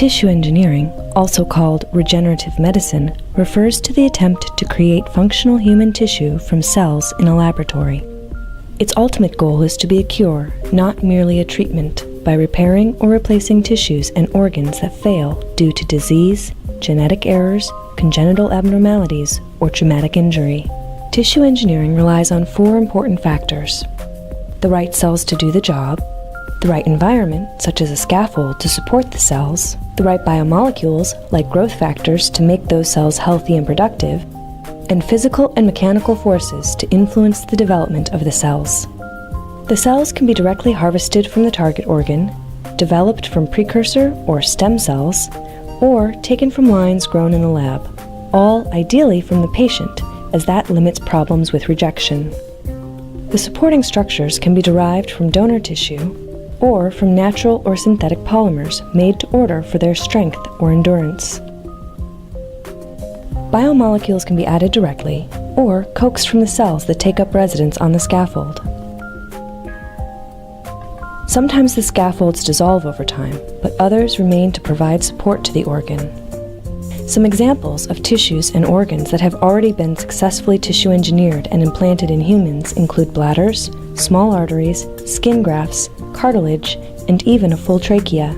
Tissue engineering, also called regenerative medicine, refers to the attempt to create functional human tissue from cells in a laboratory. Its ultimate goal is to be a cure, not merely a treatment, by repairing or replacing tissues and organs that fail due to disease, genetic errors, congenital abnormalities, or traumatic injury. Tissue engineering relies on 4 important factors: the right cells to do the job, the right environment, such as a scaffold to support the cells, the right biomolecules, like growth factors, to make those cells healthy and productive, and physical and mechanical forces to influence the development of the cells. The cells can be directly harvested from the target organ, developed from precursor or stem cells, or taken from lines grown in a lab, all ideally from the patient, as that limits problems with rejection. The supporting structures can be derived from donor tissue or from natural or synthetic polymers made to order for their strength or endurance. Biomolecules can be added directly or coaxed from the cells that take up residence on the scaffold. Sometimes the scaffolds dissolve over time, but others remain to provide support to the organ. Some examples of tissues and organs that have already been successfully tissue engineered and implanted in humans include bladders, small arteries, skin grafts, cartilage, and even a full trachea.